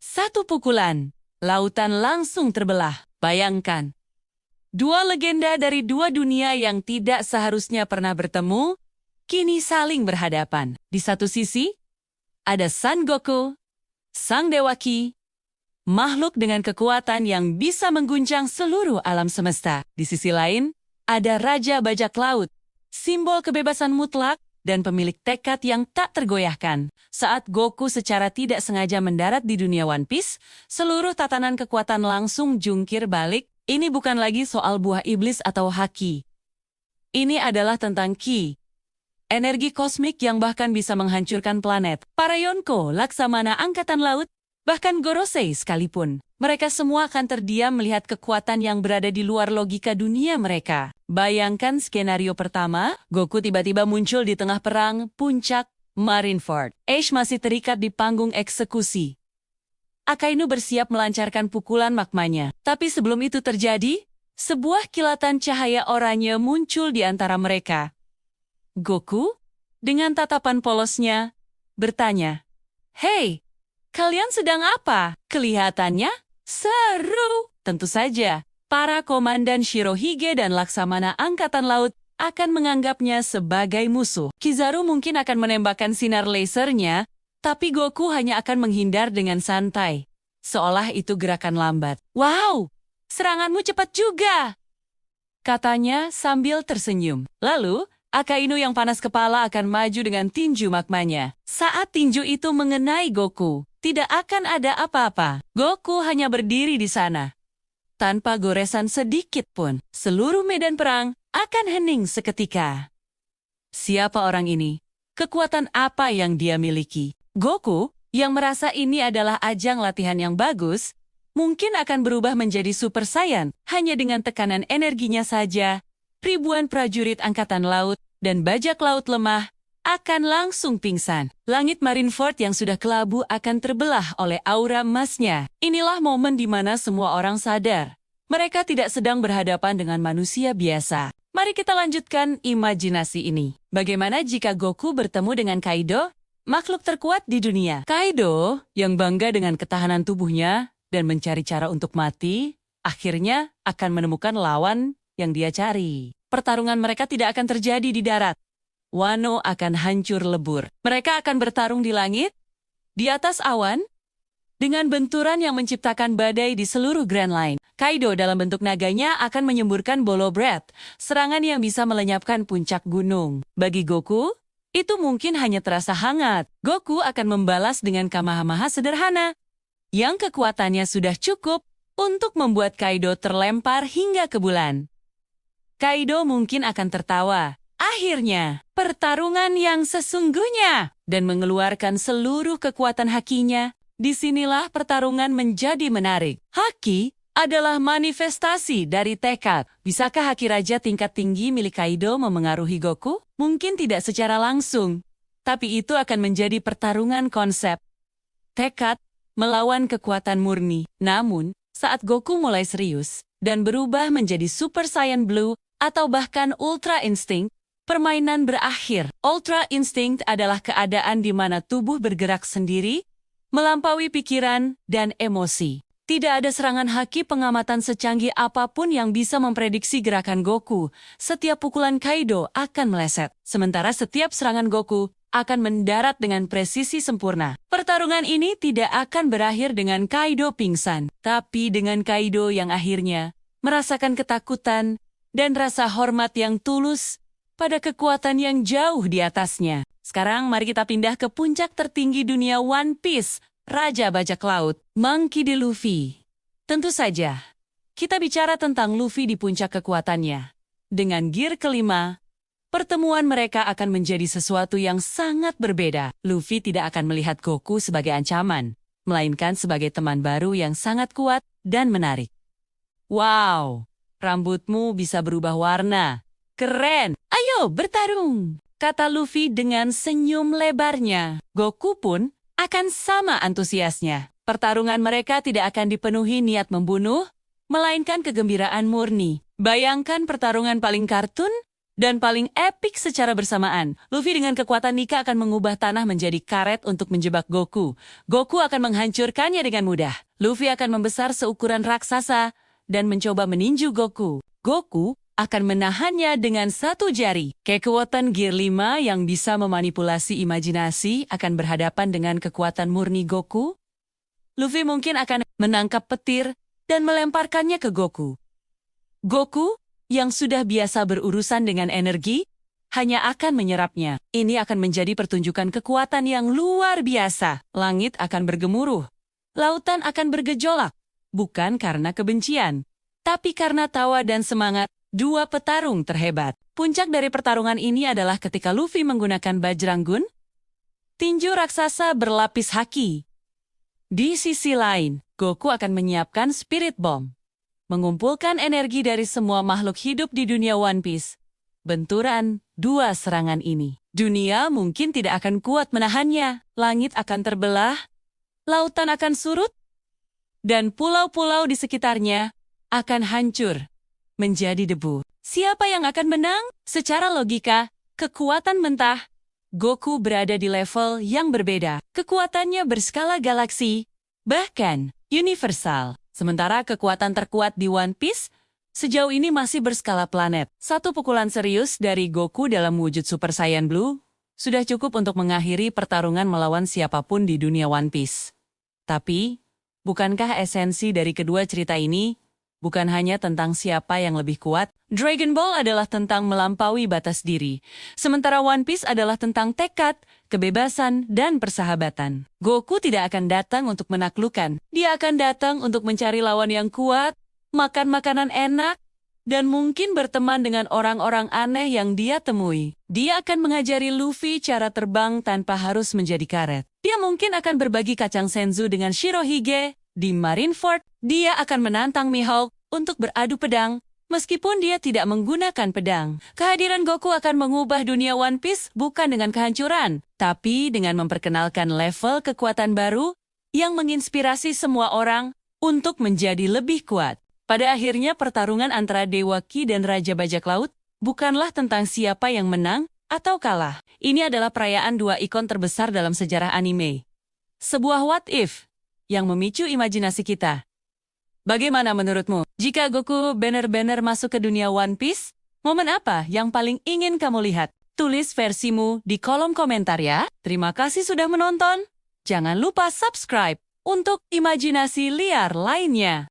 Satu pukulan, lautan langsung terbelah. Bayangkan, dua legenda dari dua dunia yang tidak seharusnya pernah bertemu, kini saling berhadapan. Di satu sisi, ada Son Goku, sang Dewa Ki, makhluk dengan kekuatan yang bisa mengguncang seluruh alam semesta. Di sisi lain, ada Raja Bajak Laut, simbol kebebasan mutlak dan pemilik tekad yang tak tergoyahkan. Saat Goku secara tidak sengaja mendarat di dunia One Piece, seluruh tatanan kekuatan langsung jungkir balik. Ini bukan lagi soal buah iblis atau haki. Ini adalah tentang Ki, energi kosmik yang bahkan bisa menghancurkan planet. Para Yonko, Laksamana Angkatan Laut, bahkan Gorosei sekalipun, mereka semua akan terdiam melihat kekuatan yang berada di luar logika dunia mereka. Bayangkan skenario pertama, Goku tiba-tiba muncul di tengah perang puncak Marineford. Ace masih terikat di panggung eksekusi. Akainu bersiap melancarkan pukulan magmanya. Tapi sebelum itu terjadi, sebuah kilatan cahaya oranye muncul di antara mereka. Goku, dengan tatapan polosnya, bertanya, "Hei, kalian sedang apa?" Kelihatannya seru. Tentu saja, para komandan Shirohige dan Laksamana Angkatan Laut akan menganggapnya sebagai musuh. Kizaru mungkin akan menembakkan sinar lasernya, tapi Goku hanya akan menghindar dengan santai. Seolah itu gerakan lambat. "Wow, seranganmu cepat juga," katanya sambil tersenyum. Lalu, Akainu yang panas kepala akan maju dengan tinju magmanya. Saat tinju itu mengenai Goku, tidak akan ada apa-apa. Goku hanya berdiri di sana. Tanpa goresan sedikit pun, seluruh medan perang akan hening seketika. Siapa orang ini? Kekuatan apa yang dia miliki? Goku, yang merasa ini adalah ajang latihan yang bagus, mungkin akan berubah menjadi Super Saiyan hanya dengan tekanan energinya saja. Ribuan prajurit angkatan laut dan bajak laut lemah akan langsung pingsan. Langit Marineford yang sudah kelabu akan terbelah oleh aura emasnya. Inilah momen di mana semua orang sadar. Mereka tidak sedang berhadapan dengan manusia biasa. Mari kita lanjutkan imajinasi ini. Bagaimana jika Goku bertemu dengan Kaido, makhluk terkuat di dunia? Kaido, yang bangga dengan ketahanan tubuhnya dan mencari cara untuk mati, akhirnya akan menemukan lawan yang dia cari. Pertarungan mereka tidak akan terjadi di darat. Wano akan hancur lebur. Mereka akan bertarung di langit, di atas awan, dengan benturan yang menciptakan badai di seluruh Grand Line. Kaido dalam bentuk naganya akan menyemburkan Bolo Breath, serangan yang bisa melenyapkan puncak gunung. Bagi Goku, itu mungkin hanya terasa hangat. Goku akan membalas dengan Kamehameha sederhana, yang kekuatannya sudah cukup untuk membuat Kaido terlempar hingga ke bulan. Kaido mungkin akan tertawa. Akhirnya, pertarungan yang sesungguhnya, dan mengeluarkan seluruh kekuatan hakinya. Disinilah pertarungan menjadi menarik. Haki adalah manifestasi dari tekad. Bisakah haki raja tingkat tinggi milik Kaido memengaruhi Goku? Mungkin tidak secara langsung, tapi itu akan menjadi pertarungan konsep. Tekad melawan kekuatan murni. Namun, saat Goku mulai serius dan berubah menjadi Super Saiyan Blue atau bahkan Ultra Instinct, permainan berakhir. Ultra Instinct adalah keadaan di mana tubuh bergerak sendiri, melampaui pikiran dan emosi. Tidak ada serangan haki pengamatan secanggih apapun yang bisa memprediksi gerakan Goku. Setiap pukulan Kaido akan meleset, sementara setiap serangan Goku akan mendarat dengan presisi sempurna. Pertarungan ini tidak akan berakhir dengan Kaido pingsan, tapi dengan Kaido yang akhirnya merasakan ketakutan dan rasa hormat yang tulus pada kekuatan yang jauh di atasnya. Sekarang mari kita pindah ke puncak tertinggi dunia One Piece, Raja Bajak Laut, Monkey D. Luffy. Tentu saja, kita bicara tentang Luffy di puncak kekuatannya. Dengan gear kelima, pertemuan mereka akan menjadi sesuatu yang sangat berbeda. Luffy tidak akan melihat Goku sebagai ancaman, melainkan sebagai teman baru yang sangat kuat dan menarik. "Wow, rambutmu bisa berubah warna. Keren! Ayo bertarung!" kata Luffy dengan senyum lebarnya. Goku pun akan sama antusiasnya. Pertarungan mereka tidak akan dipenuhi niat membunuh, melainkan kegembiraan murni. Bayangkan pertarungan paling kartun dan paling epik secara bersamaan. Luffy dengan kekuatan Nika akan mengubah tanah menjadi karet untuk menjebak Goku. Goku akan menghancurkannya dengan mudah. Luffy akan membesar seukuran raksasa dan mencoba meninju Goku. Goku akan menahannya dengan satu jari. Kekuatan Gear 5 yang bisa memanipulasi imajinasi akan berhadapan dengan kekuatan murni Goku. Luffy mungkin akan menangkap petir dan melemparkannya ke Goku. Goku, yang sudah biasa berurusan dengan energi, hanya akan menyerapnya. Ini akan menjadi pertunjukan kekuatan yang luar biasa. Langit akan bergemuruh. Lautan akan bergejolak. Bukan karena kebencian, tapi karena tawa dan semangat dua petarung terhebat. Puncak dari pertarungan ini adalah ketika Luffy menggunakan Bajranggun, tinju raksasa berlapis haki. Di sisi lain, Goku akan menyiapkan Spirit Bomb, mengumpulkan energi dari semua makhluk hidup di dunia One Piece. Benturan dua serangan ini. Dunia mungkin tidak akan kuat menahannya. Langit akan terbelah, lautan akan surut, dan pulau-pulau di sekitarnya akan hancur menjadi debu. Siapa yang akan menang? Secara logika, kekuatan mentah, Goku berada di level yang berbeda. Kekuatannya berskala galaksi, bahkan universal. Sementara kekuatan terkuat di One Piece sejauh ini masih berskala planet. Satu pukulan serius dari Goku dalam wujud Super Saiyan Blue sudah cukup untuk mengakhiri pertarungan melawan siapapun di dunia One Piece. Tapi, bukankah esensi dari kedua cerita ini bukan hanya tentang siapa yang lebih kuat? Dragon Ball adalah tentang melampaui batas diri, sementara One Piece adalah tentang tekad, kebebasan, dan persahabatan. Goku tidak akan datang untuk menaklukkan. Dia akan datang untuk mencari lawan yang kuat, makan makanan enak, dan mungkin berteman dengan orang-orang aneh yang dia temui. Dia akan mengajari Luffy cara terbang tanpa harus menjadi karet. Dia mungkin akan berbagi kacang senzu dengan Shirohige. Di Marineford, dia akan menantang Mihawk untuk beradu pedang, meskipun dia tidak menggunakan pedang. Kehadiran Goku akan mengubah dunia One Piece bukan dengan kehancuran, tapi dengan memperkenalkan level kekuatan baru yang menginspirasi semua orang untuk menjadi lebih kuat. Pada akhirnya pertarungan antara Dewa Ki dan Raja Bajak Laut bukanlah tentang siapa yang menang atau kalah. Ini adalah perayaan dua ikon terbesar dalam sejarah anime. Sebuah what if yang memicu imajinasi kita. Bagaimana menurutmu? Jika Goku benar-benar masuk ke dunia One Piece, momen apa yang paling ingin kamu lihat? Tulis versimu di kolom komentar ya. Terima kasih sudah menonton. Jangan lupa subscribe untuk imajinasi liar lainnya.